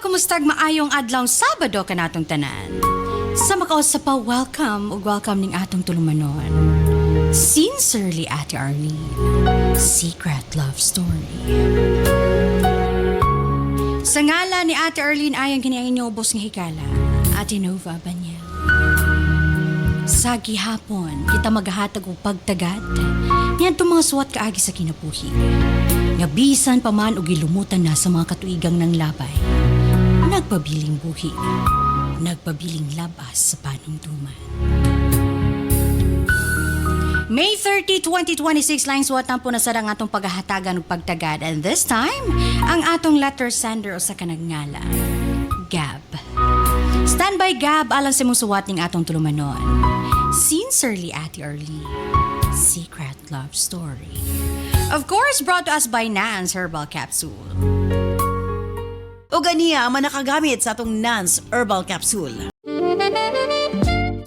kumustag maayong adlaw Sabado kanatong tanan. Sa makaos sa pa-welcome ug welcome ning atong tulumanon. Sincerely, Ate Arlene. Secret Love Story. Sa ngala ni Ate Arlene ayang kini ang inyong ubos nga hikala, Ate Nova Banyel. Sa gihapon, kita maghahatag og pagtagad niadtong mga suwat kaagi sa kinabuhi. Nga bisan pa man og ilumutan na sa mga katuigang ng labay. Nagpabiling buhi, nagpabiling labas sa panungtuman. May 30, 2026 lines what po na sarang atong paghahatagan ug pagtagad, and this time ang atong letter sender usa ka nagngalan, Gab. Standby Gab alang sa musuwat ning atong tulumanon. Sincerely, Ate Arlene. Secret Love Story. Of course, brought to us by Nance Herbal Capsule. O ganiya ang manakagamit sa atong Nance Herbal Capsule.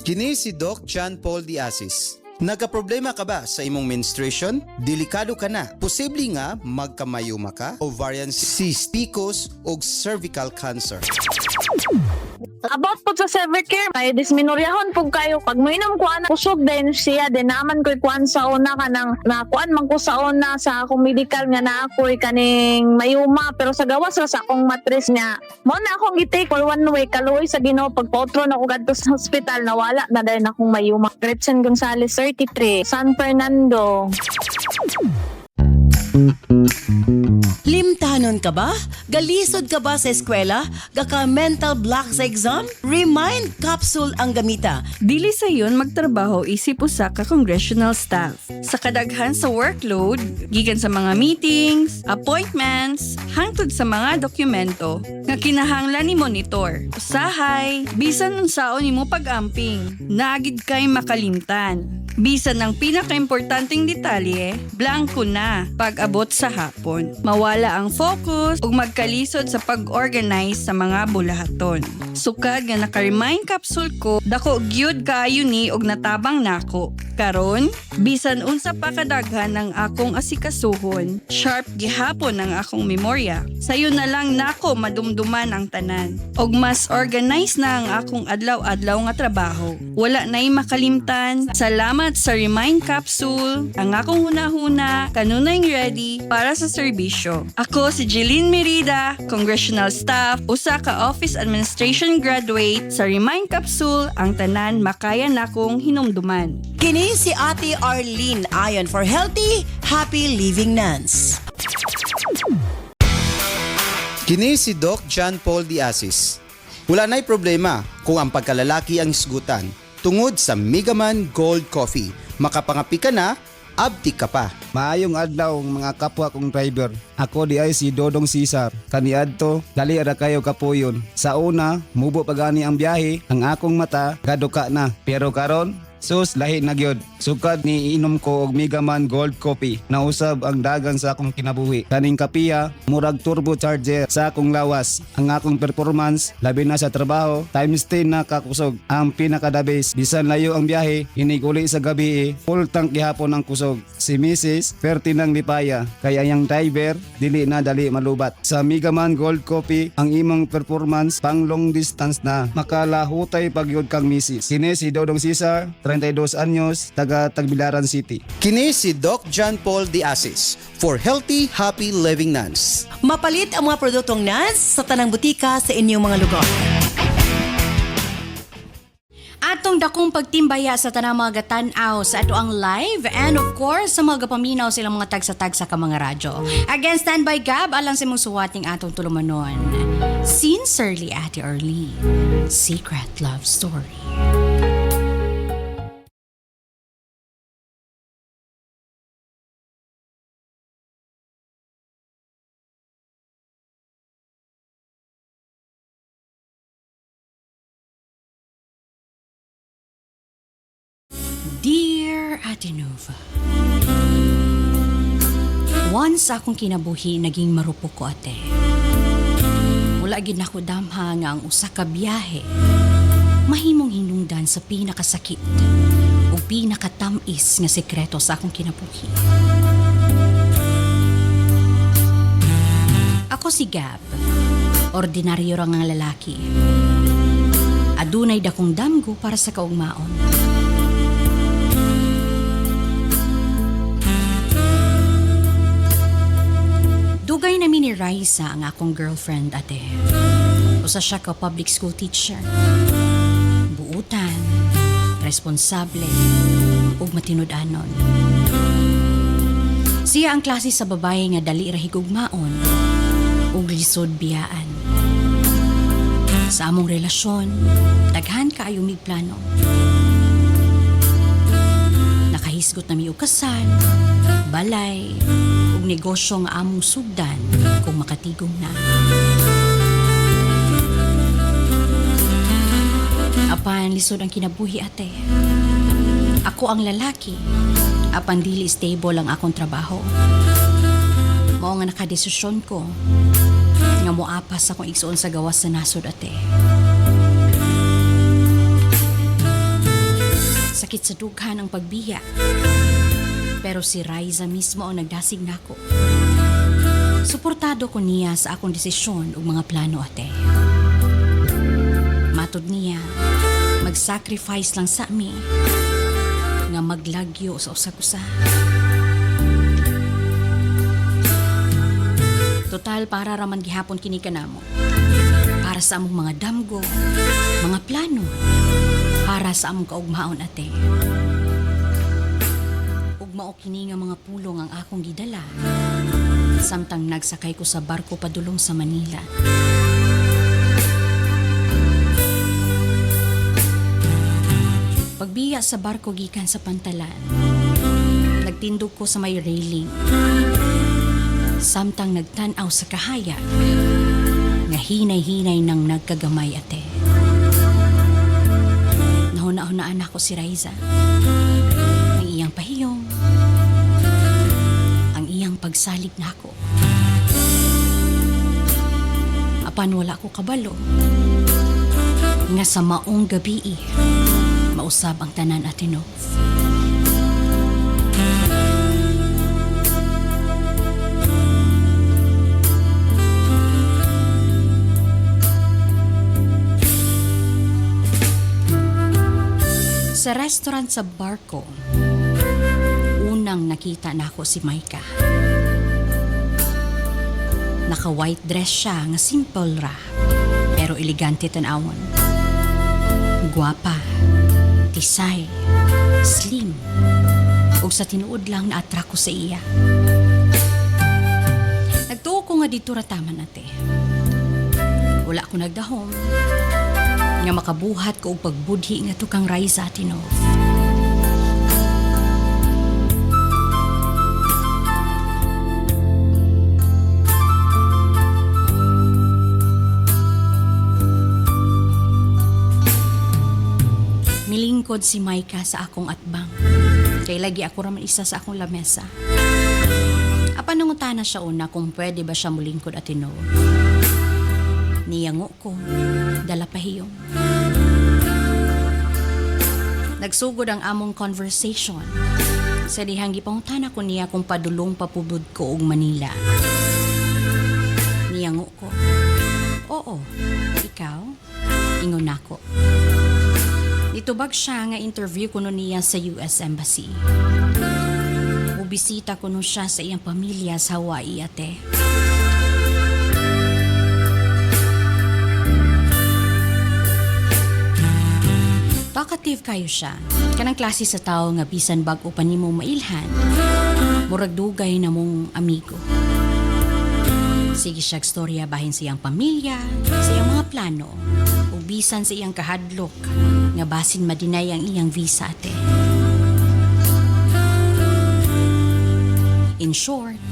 Kini si Doc John Paul Diasis. Nagka-problema ka ba sa imong menstruation? Delikado ka na. Posible nga magkamayuma ka, ovarian cyst, PCOS o cervical cancer. About po sa Severcare, may disminoryahon po kayo. Pag mo inom ko anak, kusog din siya. Din naman ko'y kuhan sa una ka nang nakuan man ko sa una sa akong medical nga na ako'y kaning mayuma. Pero sa gawas sa akong matris niya, mo na akong gitake for one way. Kaluoy sa Ginoo, pagpautro na ako gadto sa hospital, nawala na dahil akong mayuma. Gretchen Gonzalez, 33, San Fernando. Limtanon ka ba? Galisod ka ba sa eskwela? Gaka mental block sa exam? Remind Capsule ang gamita. Dili sa yun magtrabaho isip usa ka congressional staff. Sa kadaghan sa workload, gikan sa mga meetings, appointments, hangtod sa mga dokumento nga kinahanglan ni monitor. Usahay, bisan unsaon nimo pag-amping, naagid kay makalimtan. Bisan ang pinaka-importanting detalye, blanco na pag-abot sa hapon. Mawala ang focus ug magkalisod sa pag-organize sa mga bulahaton. Sukad nga naka-remind capsule ko, dako gyud kaayo ni og natabang nako. Karon, bisan unsa pa kadaghan ng akong asikasuhon, sharp gihapon ang akong memorya. Sayo na lang nako madumduman ang tanan. Og mas organized na ang akong adlaw-adlaw nga trabaho. Wala na'y makalimtan. Salamat sa Remind Capsule. Ang akong hunahuna, kanunay ready para sa serbisyo. Ako si Jeline Merida, Congressional Staff, usa ka Office Administration Graduate sa Remind Capsule, ang tanan makaya nakong hinumduman. Kini si Ate Arlene ayon for healthy, happy living Nance. Kini si Doc John Paul Diasis. Wala na'y problema kung ang pagkalalaki ang isgutan. Tungod sa Megaman Gold Coffee, makapangapi ka na, abdi ka pa. Maayong adlaw mga kapwa kong driver. Ako di ay si Dodong Cesar. Kaniadto, dali ara kayo kapuyon. Sa una, mubo pagani ang biyahe, ang akong mata gaduka na. Pero karon, sus lahi na gyud. Sukad ni inom ko og Megaman Gold Coffee. Nausab ang dagan sa akong kinabuhi. Kaning kapiya, murag turbo charger sa akong lawas. Ang akong performance, labi na sa trabaho, times 10 na kakusog. Ang pinaka-the best, bisan layo ang biyahe, iniguli sa gabi full tank gihapon ang kusog. Si Mrs. Perti ng lipaya, kaya yang driver, dili na dali malubat. Sa Megaman Gold Coffee, ang imong performance pang long distance na. Makalahutay pagyud kang Mrs. Kini si Dodong Cesar, 32 anyos, taga Tagbilaran City. Kini si Doc John Paul Diasis for healthy, happy living Nance. Mapalit ang mga produktong Nance sa tanang butika sa inyong mga lugar. Atong dakong pagtimbaya sa tanang mga gatan-aw sa ato ang live, and of course sa mga gapaminaw silang mga tagsa-tagsa ka mga radyo. Again, standby Gab alang sa mong suwating atong tulumanon. Sincerely, Ate Arlene. Secret Love Story. Dear Ate Nova, once akong kinabuhi, naging marupok ko ate. Wala gid nako damha nga ang usa ka biyahe mahimong hinungdan sa pinakasakit o pinakatamis nga sekreto sa akong kinabuhi. Ako si Gab, Ordinaryo ra nga lalaki. Adunay dakong damgo para sa kaugmaon. Dugay na ni Raisa ang akong girlfriend ate. Usa siya ka public school teacher. Buutan, responsable, ug matinud-anon. Siya ang klase sa babae nga dali ra higugmaon ug lisod biyaan. Sa among relasyon, daghan kaayo mig plano. Nakahisgot na mi og kasal, balay, ug negosyo nga among sugdan kung makatigong na. Apan lisod ang kinabuhi ate. Ako ang lalaki, apan dili stable ang akong trabaho. Mao nga nakadesisyon ko nga moapas akong igsuon sa gawas sa nasod ate. Sakit sa dughan ang pagbiya. Pero si Raisa mismo ang nagdasig nako. Suportado ko niya sa akong desisyon ug mga plano ate. Matod niya, mag-sacrifice lang sa mi nga maglagyo sa usa-usa. Total para raman gihapon kini kanamo. Para sa among mga damgo, mga plano, para sa among kaugmaon ate. Ug mao kini nga mga pulong ang akong gidala. Samtang nagsakay ko sa barko padulong sa Manila. Pagbiya sa barko gikan sa pantalan, nagtindog ko sa may railing. Samtang nagtanaw sa kahayag, nga hinay-hinay nang nagkagamay ate. Nahuna-hunaan ako si Raisa. Ang iyang pahiyong, ang iyang pagsalig na ako. Apan wala ko kabalo, nga sa maong gabi mausab ang tanan ate Nov. Sa restaurant sa barko, unang nakita na ako si Maika. Naka-white dress siya nga simple ra, pero elegante tanawon. Guwapa, tisay, slim, ug sa tinuod lang na-attract ko sa iya. Nagtuo ko nga dito rataman ate. Wala ko nagdahom, nga makabuhat ko og pagbudhi nga tukang Raisa Tinov. Milingkod si Maika sa akong atbang. Kay lagi ako raman isa sa akong lamesa. Apan nangutana siya una kung pwede ba siya mulingkod at Tinov. Niyango ko, dala pahiyong. Nagsugod ang among conversation. Sa dihang gipangutana ko niya kung padulong papubod ko og Manila. Niyango ko, oo, ikaw, ingon ako. Nitubag siya nga interview ko niya sa US Embassy. Ubisita ko siya sa iyang pamilya sa Hawaii ate. Talkative kayo siya. Kanang klase sa tao nga bisan bag-o pa nimo mailhan. Murag dugay na mong amigo. Sige siya storya bahin sa iyang pamilya, sa iyang mga plano, o bisan sa iyang kahadlok nga basin madinay ang iyang visa ate. In short,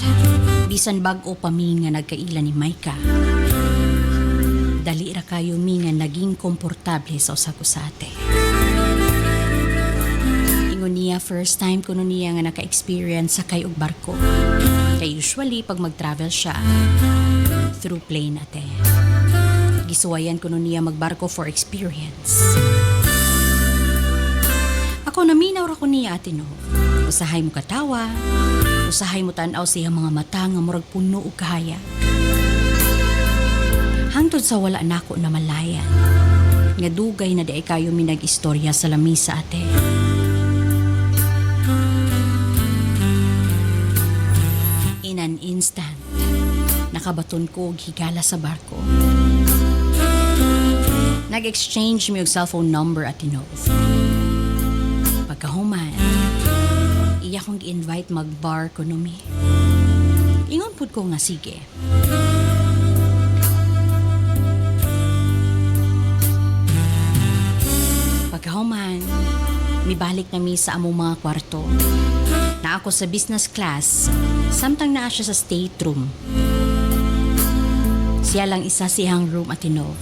bisan bag-o pa mi nga nagkaila ni Maika. Dali ra kayo mi nga naging komportable sa usa-usate. Niya first time ko niya nga naka-experience sa kay og barko. Kay usually pag mag-travel siya through plane ate. Gisuwayan ko niya magbarko for experience. Ako naminaw ra ko niya ate no. Usahay mo katawa, usahay mo tan-aw siya mga mata nga murag puno og kahaya. Hangtod sa wala nako na malayan. Nga dugay na di kayo mi nag-istorya sa lamisa ate. In an instant, nakabaton ko og higala sa barko. Nag-exchange mi og cellphone number at Tinov. Pagkahuman, iya kong i-invite mag-bar ko numi. Ingon pud ko nga sige. Pagkahuman, mibalik na mi sa among mga kwarto. Na ako sa business class, samtang naa siya sa stateroom. Siya lang isa siyang room at Tinov.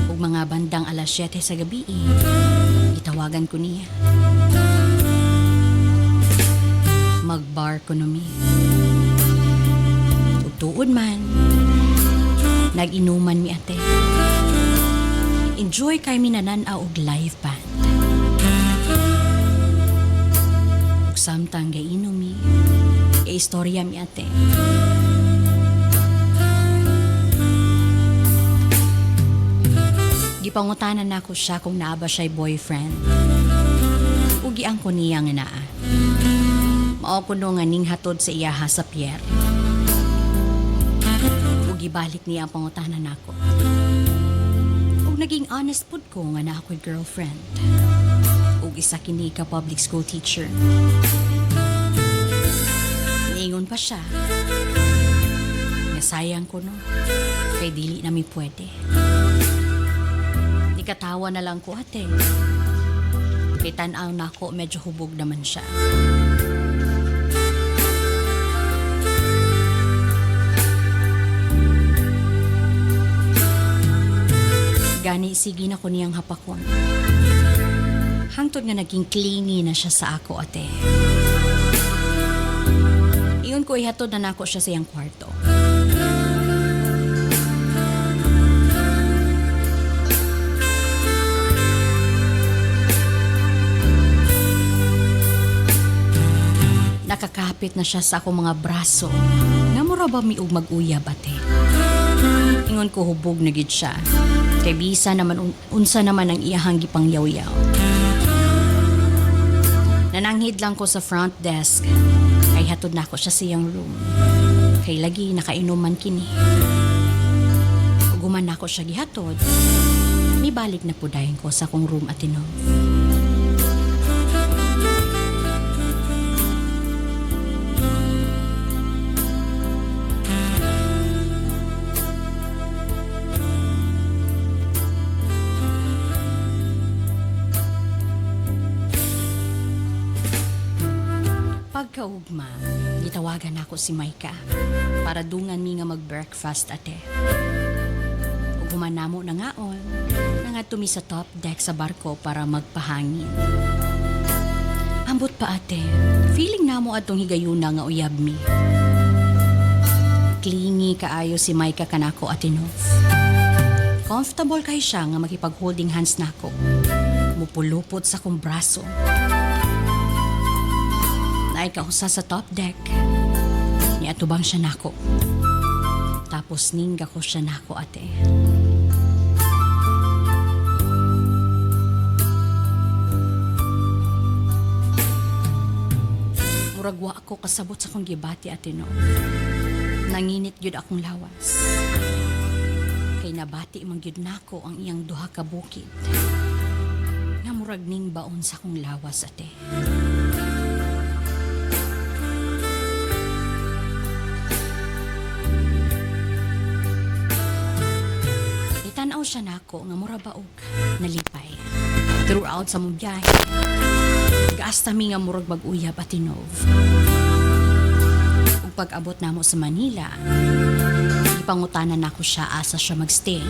Ug mga bandang alas 7 sa gabi, itawagan ko niya. Mag-bar ko numi. Ug tuod man, nag-inuman mi ate. Enjoy kay minananaw og live band. Ug samtang gainom mi, istorya mi ate. Gipangutanan nako siya kung naa ba siya'y boyfriend. Ug giang ko niya nga naa. Mao kuno nga ning hatod sa iyaha sa pier. Ug gibalik niya ang pangutanan nako. Naging honest pud ko nga na ako'y girlfriend. Ug isa kini ka public school teacher. Niingon pa siya. Nga sayang ko no. Kay dili na mi pwede. Nikatawa na lang ko ate. Kay tan-aw na ako medyo hubog naman siya. Gani sige na ko niyang hapakon. Hangtod nga naging clingy na siya sa ako ate. Iyon ko ihatod na nako siya sa iyang kwarto. Nakakapit na siya sa akong mga braso. Nga mura ba miug mag-uyab ate? Ingon ko hubog na gid siya. Kay bisa naman unsa naman ang iyahang gipang yaw-yaw. Nananghid lang ko sa front desk. Kay hatod na ako siya sa iyang room. Kay lagi nakainuman kini. Uguman na ako siya gihatod. Mibalik na po dahin ko sa akong room at Tinov. Pagkaugma, gitawagan ako si Maika para dungan mi nga mag-breakfast ate. Ug humanamo na ngaon, nga tumi sa top deck sa barko para magpahangin. Ambot pa ate, feeling namo atong higayuna nga uyab mi. Clingy kaayo si Maika kanako at Tinov. Comfortable kay siya nga makipag-holding hands nako. Mupulupot sa kong braso. Naay kausa sa top deck. Niatubang siya nako. Tapos ningga ko siya nako ate. Muragwa ako kasabot sa kong gibati ate no. Nanginit gyud akong lawas. Kay nabati man gyud nako ang iyang duha ka bukid. Nga murag ning baon sa kong lawas ate. Tanaw siya nako nga mura baog nalipay. Throughout sa mong biyahe. Gaasta mi nga murag mag-uyab at Tinov. Ug pag-abot namo sa Manila, ipangutanan nako siya asa siya magstay.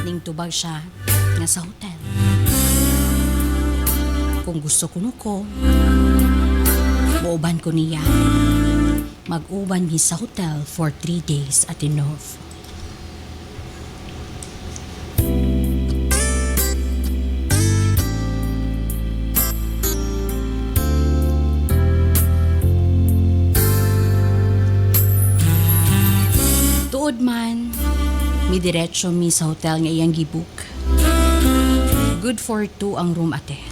Ning tubag siya nga sa hotel. Kung gusto ko nuko, muuban ko niya. Mag-uban mi sa hotel for 3 days at Tinov. man, mi diretso mi sa hotel nga iyang gibook. Good for 2 ang room ate.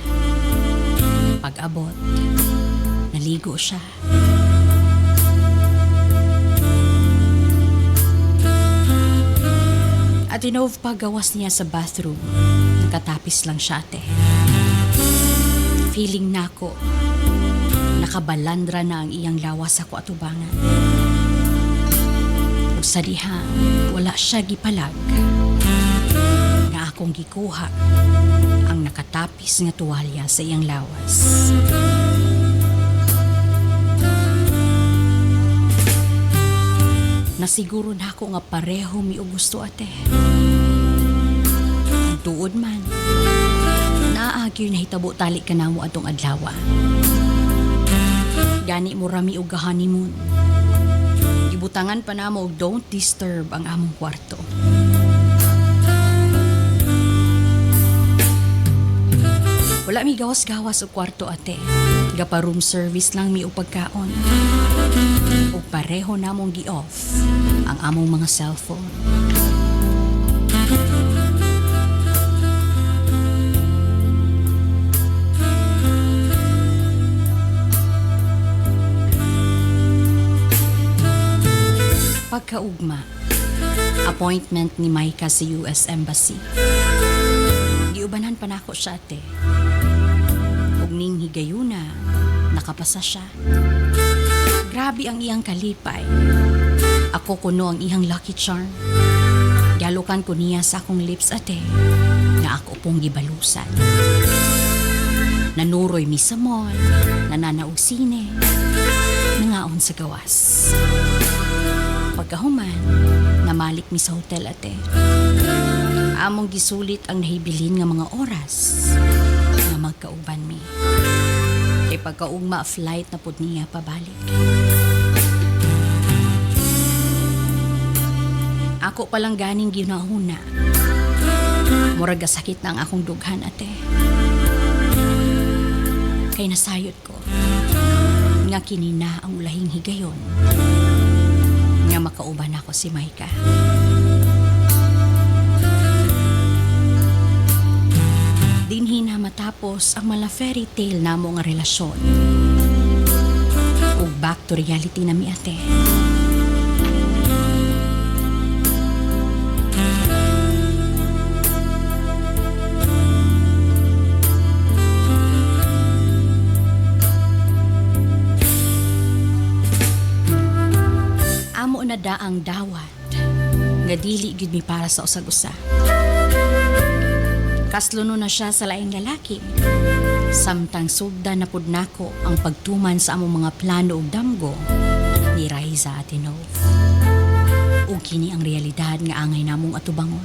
Pag-abot, naligo siya. At inove paggawas niya sa bathroom, nakatapis lang siya ate. Feeling nako, nakabalandra na ang iyang lawas ako atubangan. Ug sa diha, wala siya gipalag. Na akong gikuha ang nakatapis nga tuwalya sa iyang lawas. Nasiguro na ako nga pareho mi og gusto ate. Tuod man, naagyo na hitabo tali ka na mo atong adlawa. Gani mo rami og honeymoon. Gibutangan pa na mo og don't disturb ang among kwarto. Wala mi gawas-gawas og kwarto ate. Gapa room service lang mi og pagkaon. Ug pareho namong gi-off ang among mga cellphone. Pagkaugma, appointment ni Maika sa US Embassy. Giubanan pa nako siya ate. Ug ning higayuna, nakapasa siya. Grabe ang iyang kalipay. Ako kuno ang iyang lucky charm. Galukan ko niya sa akong lips ate, nga ako pong gibalusan. Nanuroy mi sa mall, nananaog sine, nangaon sa gawas. Pagkahuman, namalik mi sa hotel ate. Among gisulit ang nahibilin nga mga oras nga magkauban mi. Kay pagkaugma flight na pud niya pabalik. Ako palang ganing ginahuna. Murag sakit na ang akong dughan ate. Kay nasayod ko nga kinina ang ulahing higayon nga makauban ako si Maika. Dinhi na matapos ang mala fairy tale namo nga relasyon. Ug back to reality na mi ate. Amo na daang dawat nga dili gid mi para sa usag-usa. Kasluno na siya sa laing lalaki. Samtang sugda na pud nako ang pagtuman sa among mga plano ug damgo ni Raiza Atinov. Ug kini ang realidad nga angay namong atubangon.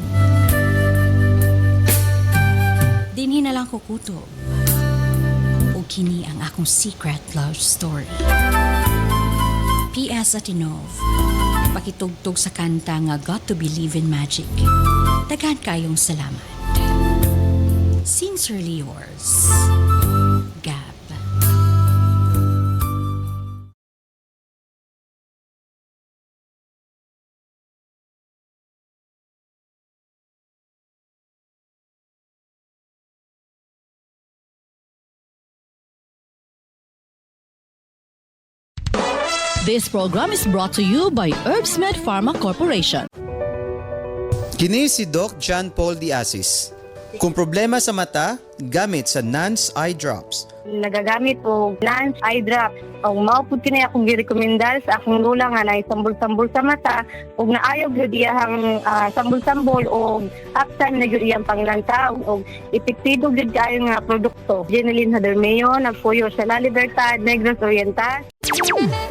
Dinhi na lang ko kutob. Ug kini ang akong secret love story. P.S. Atinov, pakitugtog sa kanta nga Got to Believe in Magic. Daghan kayong salamat. Sincerely yours, Gab. This program is brought to you by Herbsmed Pharma Corporation. Kini si Doc John Paul Diasis. Kung problema sa mata, gamit sa Nance Eye Drops. Nagagamit og Nance Eye Drops. Ang maupod kini akong girekomendar sa akong lula nga na sambol-sambol sa mata ug naayo gyud iyang sambol-sambol og aptan na gyud iyang panglantaw og epektibo gyud kaayo nga produkto. Jenilyn Hadermeo nagpuyo sa La Libertad, Negros Oriental.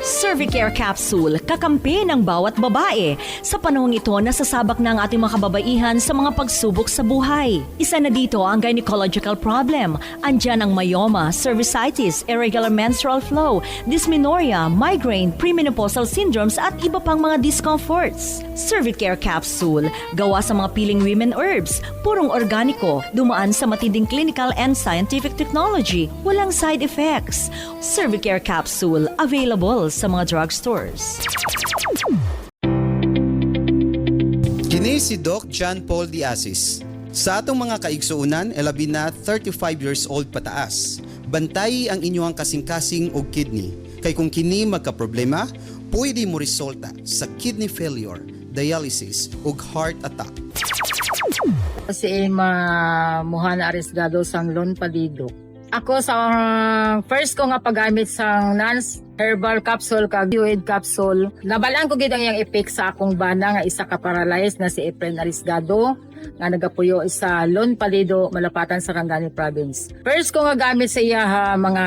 Cervicare Capsule, kakampi ng bawat babae. Sa panahong ito, nasasabak na ang ating mga kababaihan sa mga pagsubok sa buhay. Isa na dito ang gynecological problem. Andyan ang myoma, cervicitis, irregular menstrual flow, dysmenorrhea, migraine, premenopausal syndromes at iba pang mga discomforts. Cervicare Capsule, gawa sa mga piling women herbs, purong organiko, dumaan sa matinding clinical and scientific technology, walang side effects. Cervicare Capsule, available sa mga drugstores. Kini si Doc John Paul D. Asis. Sa atong mga kaigsuunan, labi na 35 years old pataas. Bantayi ang inyong kasing-kasing og kidney. Kay kung kini magka-problema, pwede mo resulta sa kidney failure, dialysis ug heart attack. Si Emma Mohana Arisgado sang Lon Palido. Ako sa first ko nga paggamit sang Nance herbal capsule kag Fluid capsule. Nabalaan ko gid ang iyang effect sa akong bana nga isa ka paralyzed na si Efren Arisgado nga nagapuyo sa Lon Palido, Malapatan sa Rangani Province. First ko nga gamit sa iya mga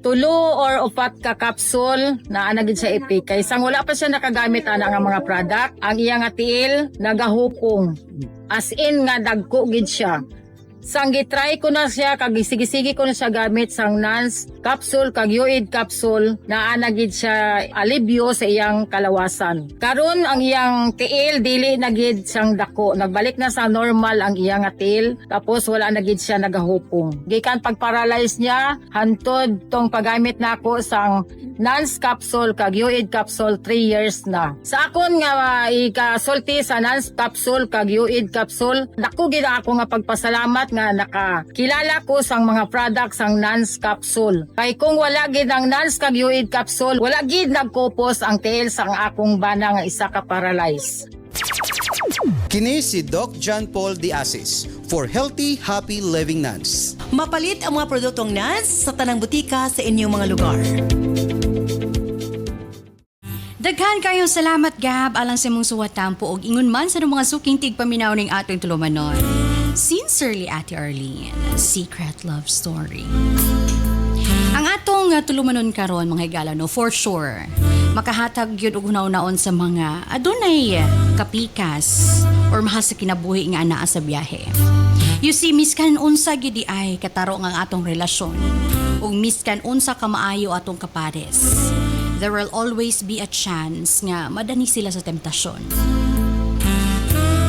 2 or 4 ka capsule na anagid sa effect. Kay sang wala pa siya nakagamit ana nga mga product, ang iya nga tiil nagahupong. As in nga dagko gid siya. Sang gitry ko na siya, kag sige ko na siya gamit sang Nance capsule kag Fluid capsule na anagid siya alibyo sa iyang kalawasan. Karon ang iyang tiil dili na gid siyang dako, nagbalik na sa normal ang iyang tiil, tapos wala na gid siya nagahupong. Gikan pag-paralyze niya hantod tong paggamit nako sang Nance capsule kag Fluid capsule 3 years na. Sa akon nga ikasulti sa Nance capsule kag Fluid capsule, dako gid ako nga pagpasalamat nga nakakilala ko sang mga products sang Nance capsule. Kay kung wala gid ang Nance kag Fluid capsule, wala gid nagkupos ang tiil sang akong bana nga isa ka paralyzed. Kini si Doc John Paul D. Asis for Healthy, Happy Living Nance. Mapalit ang mga produktong Nance sa tanang butika sa inyong mga lugar. Daghan kayong salamat, Gab, alang sa mong suwatampo og ingon man sa mga suking tigpaminaw ning atong tulumanon. Sincerely, Ate Arlene, Secret Love Story. Ang atong tulumanon karon mga higala, no, for sure, makahatag yun og hunaw-naon sa mga adunay kapikas or mahal sa kinabuhi nga anaa sa biyahe. You see, miskan unsa gyud ay kataro nga atong relasyon ug miskan unsa ka maayo atong kapares, there will always be a chance nga madani sila sa temptasyon.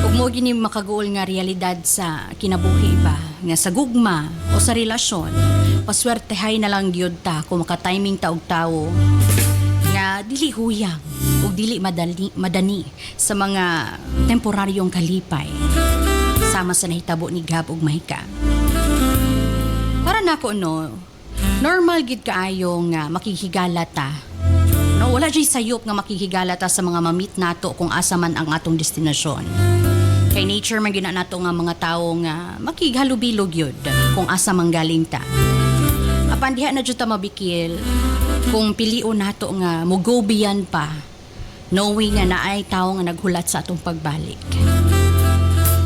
Ug mo gini makagool nga realidad sa kinabuhi ba nga sa gugma o sa relasyon, paswertehay na lang gyud ta kung maka-timing ta og tawo nga dili huyang ug dili madani sa mga temporaryong kalipay sama sa nahitabo ni Gab ug Mahika. Para nako no, normal gid kaayo nga makihigala ta. No, wala jay sayop nga makihigala ta sa mga mamit nato kung asa man ang atong destinasyon. Kay nature man gyud nato nga mga tawo nga makighalubilog yun kung asa man galing ta. Apan diha na jud ta mabikil kung pilion nato nga mugobiyan pa, knowing nga naay tawo nga naghulat sa atong pagbalik.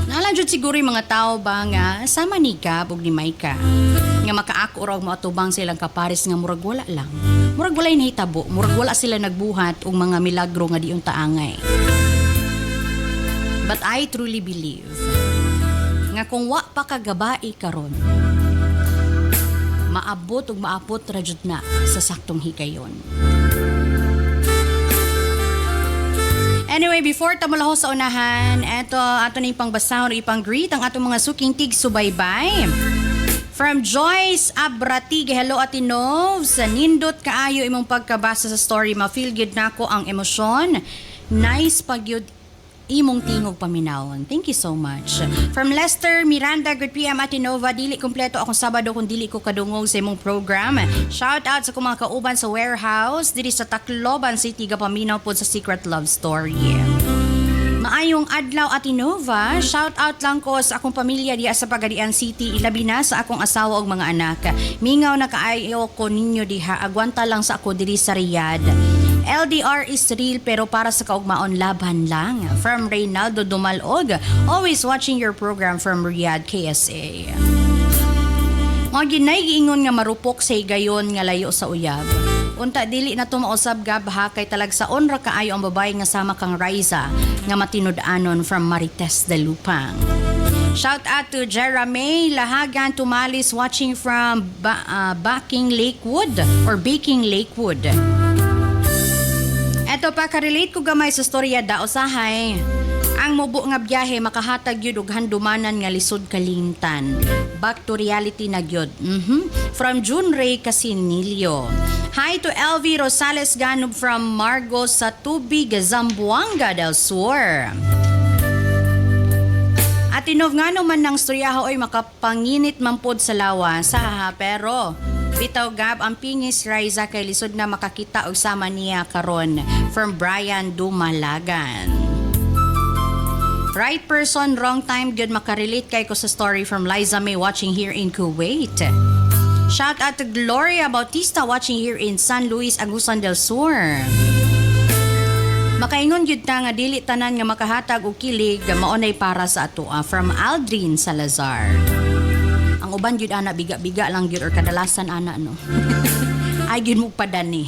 Naalan jud siguro yung mga tao ba nga sama ni Gab ug ni Maika nga makaako raw moatubang silang kapares nga murag wala lang. Murag walay nahitabo, murag wala sila nagbuhat og mga milagro nga diyon taangay. But I truly believe nga kung wa pa kagabai karon, maabot ug maapot ra jud na sa saktong higayon. Anyway, before ta mulaho sa unahan, eto ato na ipang basahon o ipang greet ang atong mga suking tig subaybay. From Joyce Abratig, hello Ate Novs, nindot kaayo imong pagkabasa sa story, ma-feel gyud nako ang emosyon. Nice pagyud imong tingog paminawon. Thank you so much. From Lester Miranda, good PM Ate Nova, dili kompleto akong Sabado kung dili ko kadungog sa imong program. Shout out sa kung mga kauban sa warehouse diri sa Tacloban City, gapaminaw po sa Secret Love Story. Maayong adlaw Ate Nova, shout out lang ko sa akong pamilya diya sa Pagadian City, ilabi na sa akong asawa ug mga anak. Mingaw na kaayo ko ninyo diha, agwanta lang sa ako diri sa Riyadh. LDR is real pero para sa kaugmaon laban lang. From Reynaldo Dumalog, always watching your program from Riyadh, KSA. Mga ginay giingon nga marupok sa higayon nga layo sa uyab. Unta dili na to mausab Gab ha, kay talagsaon ra kaayo ang babae nga sama kang Riza nga matinud-anon from Marites de Lupang. Shout out to Jeremy Lahagan Tumalis watching from Baking Lakewood. Eto pa, karelate ko gamay sa storya da usahay. Ang mubo nga biyahe makahatag yun og handumanan nga lisod kalimtan. Back to reality na gyud. From June Ray Casinilio. Hi to LV Rosales Ganub from Margos sa Tubig, Zamboanga del Sur. Tinov nga naman ng storyaho ay makapanginit man pod sa lawas pero bitaw gab ang pingis Riza kay lisod na makakita og sama niya karon from Brian Dumalagan. Right person, wrong time, good makarelate kay ko sa story from Liza May watching here in Kuwait. Shout out to Gloria Bautista watching here in San Luis, Agusan del Sur. Makaingon gyud ta nga dili tanan nga makahatag og kilig maunay para sa atoa from Aldrin Salazar. Ang uban gyud ana biga-biga lang gyud or kadalasan ana no. Ay gyud mo padani.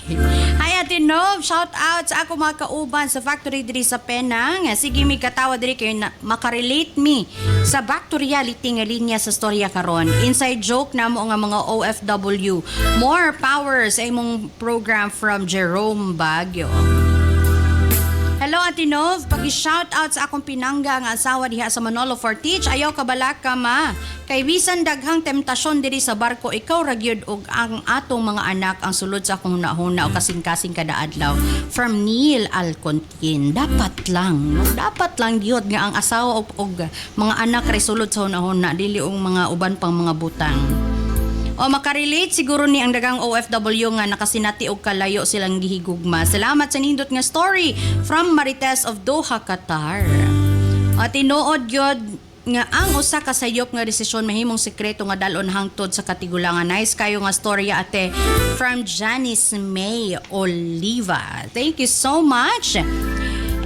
Hi Ate Nov, shout out sa ako mga kauban sa factory diri sa Penang. Sige mi katawa diri kay makarelate mi sa back to reality nga linya sa storya karon. Inside joke namo nga mga OFW. More power sa imong program from Jerome Baguio. Hello Ate Nov, pagi-shout out sa akong pinangga nga asawa diha sa Manolo Fortich. Ayaw kabalak ka ma. Kay bisan daghang temptasyon diri sa barko, ikaw ra gyud og ang atong mga anak ang sulod sa akong hunahuna o kasing-kasing kada adlaw. From Neil Alcontin. Dapat lang gyud nga ang asawa og mga anak ray sulod sa hunahuna dili og mga uban pang mga butang. O makarelate siguro ni ang dagang OFW nga nakasinati og kalayo silang gihigugma. Salamat sa nindot nga story from Marites of Doha, Qatar. At tinuod gyud nga ang usa ka sayop nga desisyon mahimong sekreto nga dalon hangtod sa katigulangan. Nice kayo nga storya ate from Janice May Oliva. Thank you so much.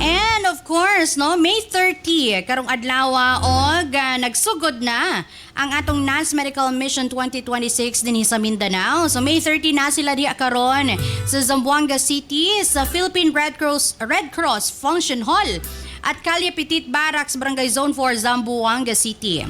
And of course, no, May 30, karong adlaw og nagsugod na ang atong NAS Medical Mission 2026 dinhi sa Mindanao. So May 30 na sila diha karon sa Zamboanga City sa Philippine Red Cross Function Hall at Calle Petit Barracks, Barangay Zone 4, Zamboanga City.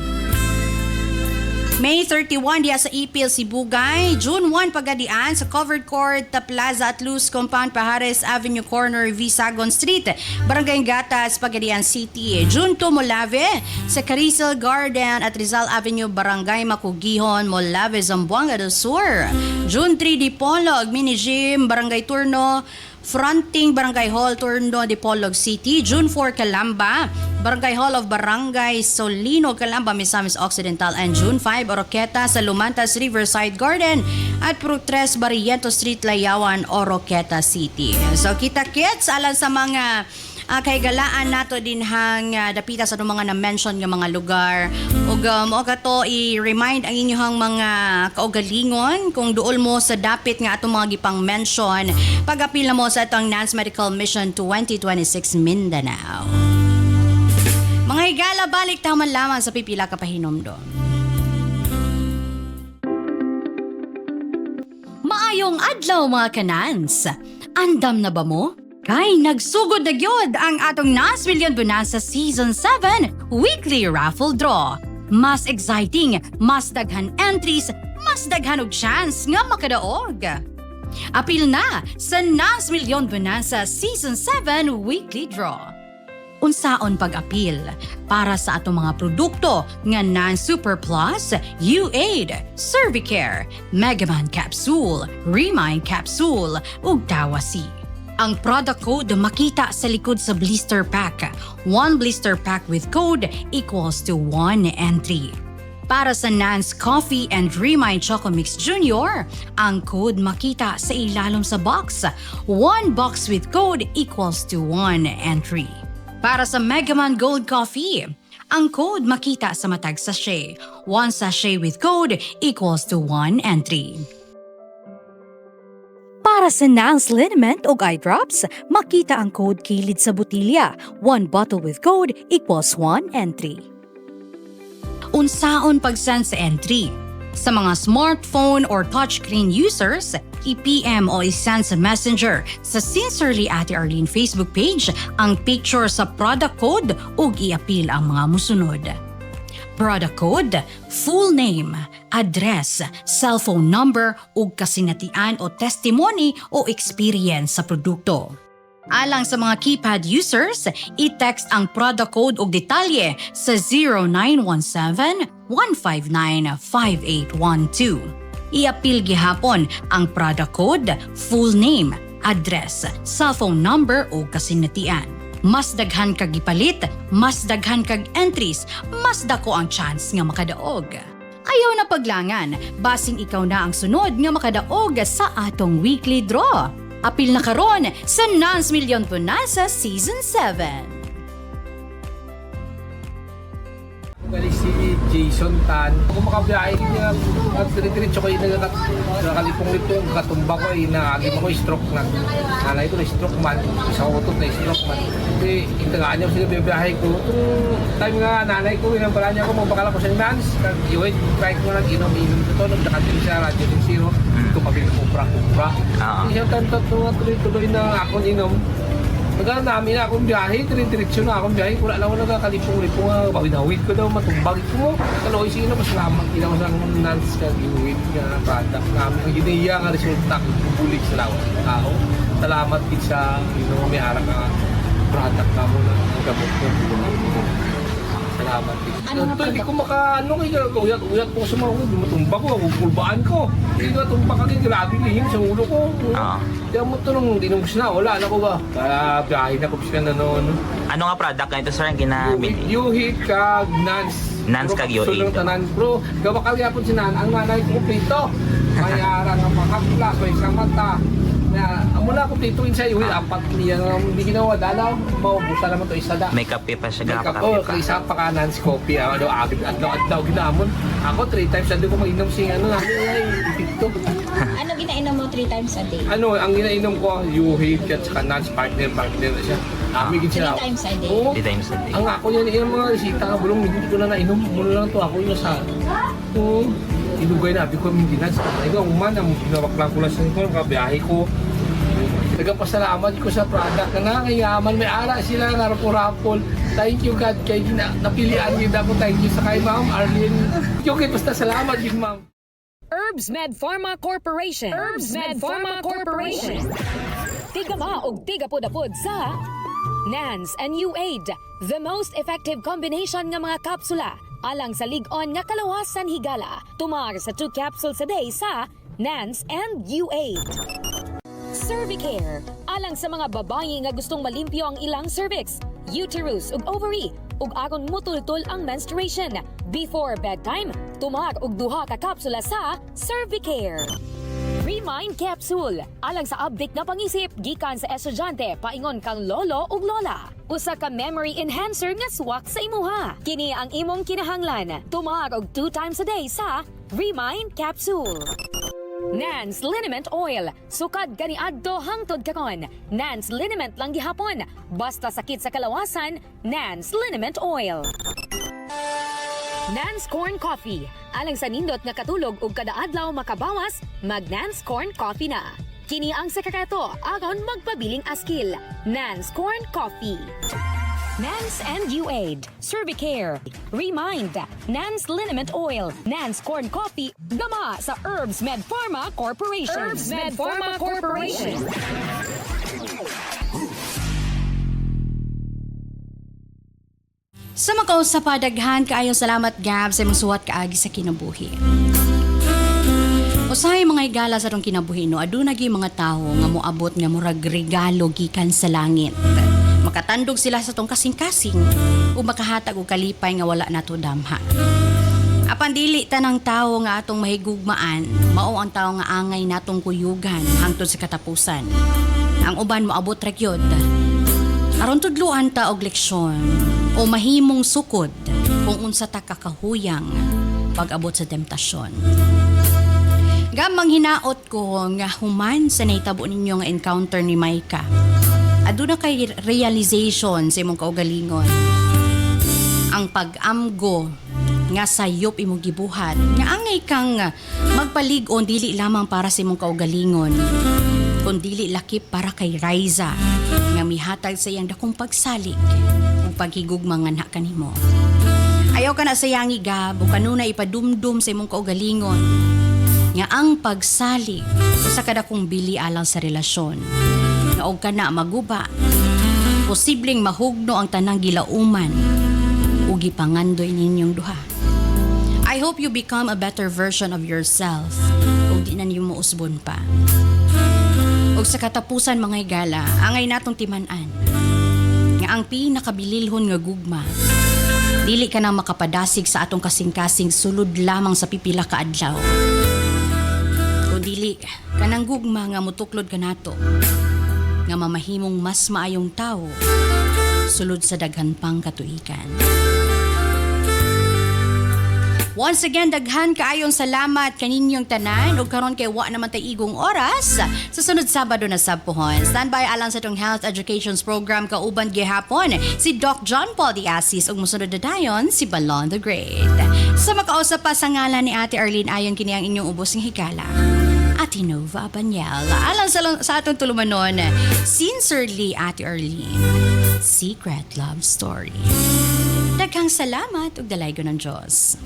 May 31 diya sa Ipil, Sibugay. June 1 pagadian sa Covered Court Plaza at Luz Compound, Pajares Avenue Corner, Visagon Street, Barangay Gatas, Pagadian City. June 2 Molave sa Carisel Garden at Rizal Avenue, Barangay Makugihon, Molave, Zamboanga del Sur. June 3 Dipolog, Mini Gym, Barangay Turno, Fronting Barangay Hall, Turno, Dipolog City. June 4 Calamba, Barangay Hall of Barangay Solino, Calamba, Misamis Occidental. And June 5 Oroqueta sa Lumantas Riverside Garden at Prutres Barriento Street, Layawan, Oroqueta City. So kita-kits alang sa mga kay galaan nato din hang dapita sa mga na-mention nga mga lugar. Ug mo kato i-remind ang inyong mga kaugalingon kung duol mo sa dapit nga atong mga gipang mention pag-apila mo sa atong NAS Medical Mission 2026 Mindanao. Mga higala, balik taman lamang sa pipila ka pahinomdom. Maayong adlaw mga kanans. Andam na ba mo? Kay nagsugod na gyud ang atong NAS Million Bonanza Season 7 Weekly Raffle Draw. Mas exciting, mas daghan entries, mas daghan og chance nga makadaog. Apil na sa NAS Million Bonanza Season 7 Weekly Draw. Unsaon pag-apil para sa atong mga produkto nga Non-Super Plus, U-Aid, Cervicare, Megaman Capsule, Remind Capsule ug Tawasi. Ang product code makita sa likod sa blister pack. 1 blister pack with code equals to 1 entry. Para sa Nance Coffee and Remind Choco Mix Junior, ang code makita sa ilalom sa box. 1 box with code equals to 1 entry. Para sa Megaman Gold Coffee, ang code makita sa matag sachet. 1 sachet with code equals to 1 entry. Para sa Nance Liniment o eye drops, makita ang code kilid sa botilya. 1 bottle with code equals 1 entry. Unsaon pag-send sa entry? Sa mga smartphone or touchscreen users, i-PM o i-send sa Messenger sa Sincerely Ate Arlene Facebook page ang picture sa product code ug i-apil ang mga musunod. Product code, full name, address, cellphone number ug kasinatian o testimony o experience sa produkto. Alang sa mga keypad users, i-text ang product code ug detalye sa 0917-159-5812. I-apil gihapon ang product code, full name, address, cellphone number ug kasinatian. Mas daghan kag gipalit, mas daghan kag entries, mas dako ang chance nga makadaog. Ayaw na paglangan, basing ikaw na ang sunod nga makadaog sa atong weekly draw. Apil na karon sa Nans Milyon Bonanza Season 7. Galing si Jason Tan. Kung makabiyahe niya, nagdiretso ko yung nakalipong-lipong katumba ko, inagim ako stroke na. Nanay ko na stroke man, isa ko ito na stroke man. Kasi itagaan niya sila biyahe ko. Itong time nga nanay ko, inampala niya ako, magbakala ko sa Nans. Yung try ko lang inom-inom ito, nagdakatin siya, Radio Din Zero. Ito kami kupra-kupra. Isang tanto tuloy-tuloy na ako inom. Nagano namin na akong biyahe, diretso na akong biyahe. Wala lang ako nagkakalipong-lipong, bawin-hawid ko daw, matumbag ko. Kaloy sino, mas lamang ginawa sa Nans kag-iwid nga product namin. Ang ginaya nga resulta, bulig sa lawas ng tao. Salamat din sa may arang nga product na mo na gamot ko. Salamat din. Ito, hindi ko uyat po sa mga ulo. Matumba ko, kulbaan ko. Hindi ko matumba ka din, grabe lihim sa ulo ko. Kaya mo ito nung dinubos na, wala na ko ba? Kaya biyahe na ko siya na noon. Ano nga product na ito, sir, ang ginamit? Yuhit kag Nans. Nans kag Yuhit. Sulong tanan, bro. Gawa kaya po si Nan, ang nanay ko pito. Mayara nga pakapla, so isang mata. Mula ko pituin sa Yuhit, apat niya. Hindi ginawa dalaw, maubusan naman ito isa da. May kape pa siya, May kape pa. isa pa ka Nans coffee. Adlaw ginamon. Ako 3 times a day ko mag-inom siya. Ipito. Ano ginainom mo 3 times a day? Ang ginainom ko, Yuhit at saka Nans partner na siya. Amigin siya. 3 times a day? Oo. 3 times a day. Ang ako yan, yung mga resita nga, bulong, hindi ko na nainom. Muna lang to ako yung sa... Oo. Inugay na, ko yung ginas. Ikaw, umana, ginawak lang ko lang sa ito, kabiyahe ko. Nagpasalamat ko sa product na nangayaman. May ara sila nga rapol-rapol. Thank you God, kay napilian niyo ako. Thank you sa kay Ma'am Arlene. Okay, basta salamat din Ma'am. Herbs Med Pharma Corporation. Herbs Med Pharma Corporation. Tigama og tigapod-apod sa Nans and U-Aid, the most effective combination nga mga kapsula alang sa lig-on nga kalawasan higala. Tumar sa 2 capsules a day sa Nans and U-Aid. Cervicare, alang sa mga babae nga gustong malimpyo ang ilang cervix, uterus ug ovary, ug aron mutultol ang menstruation. Before bedtime, tumar og 2 ka kapsula sa Cervicare. Remind Capsule, alang sa update na pangisip gikan sa estudyante paingon kang lolo ug lola. Usa ka memory enhancer nga swak sa imuha. Kini ang imong kinahanglan. Tumar og 2 times a day sa Remind Capsule. Nans Liniment Oil, sukad kaniadto hangtod karon. Nans Liniment lang gihapon. Basta sakit sa kalawasan, Nans Liniment Oil. Nans Corn Coffee, alang sa nindot nga katulog ug kada adlaw makabawas, mag Nans Corn Coffee na. Kini ang sekreto aron magpabiling askil. Nans Corn Coffee. Nans and U-Aid, Cervicare, Remind, Nans Liniment Oil, Nans Corn Coffee, gama sa Herbs Med Pharma Corporation. Herbs Med Pharma Corporation. Sa makausap pa, daghan kaayo salamat Gab sa imong suwat kaagi sa kinabuhi. Usahay mga igala sa atong kinabuhi no, aduna gyud mga tawo nga moabot nga murag regalo gikan sa langit. Makatandog sila sa tong kasing-kasing o makahatag og kalipay nga wala nato damha. Apan dili tanang tawo nga atong mahigugmaan, mao ang tawo nga angay natong kuyugan hangtod sa katapusan. Ang uban moabot ra gyud. Aron tudluan ta og leksyon o mahimong sukod kung unsa ta kakahuyang pag-abot sa temptasyon. Gamang hinaot ko nga human sa naitabo ninyo nga encounter ni Micah. Aduna kay realization sa imong kaugalingon. Ang pag-amgo nga sayop imong gibuhat nga angay kang magpalig-on dili lamang para sa imong kaugalingon kundi lakip para kay Riza nga mihatag sa iyang dakong pagsalig ug paghigugma nga na kanimo. Ayaw ka na sayangi Gab o kanunay ipadumdum sa imong kaugalingon nga ang pagsalig usa ka dakong bili alang sa relasyon nga og kana maguba posibleng mahugno ang tanang gilauman ug gipangandoy ninyong duha. I hope you become a better version of yourself ug di na niyo mousbon pa. Ug sa katapusan mga higala, angay natong timan-an nga nga ang pinakabililhon nga gugma. Dili ka nang makapadasig sa atong kasing-kasing sulod lamang sa pipila ka adlaw. Kung dili, kanang gugma nga mutuklod ka nato, nga mamahimong mas maayong tao, sulod sa daghan pang katuikan. Once again, daghan kaayong salamat kaninyong tanan ug karon kay wa naman tay igong oras sa sunod Sabado na sabpuhon. Standby alang sa itong health educations program kauban gihapon si Doc John Paul Diasis ug mosunod na dayon si Balon the Great. Sa makausap pa sa ngalan ni Ate Arlene ayon kini ang inyong ubos ng hikala. Ate Nova Abanyal. Alang sa atong tulumanon, sincerely Ate Arlene. Secret Love Story. Daghang salamat ug dalaygon ng Diyos.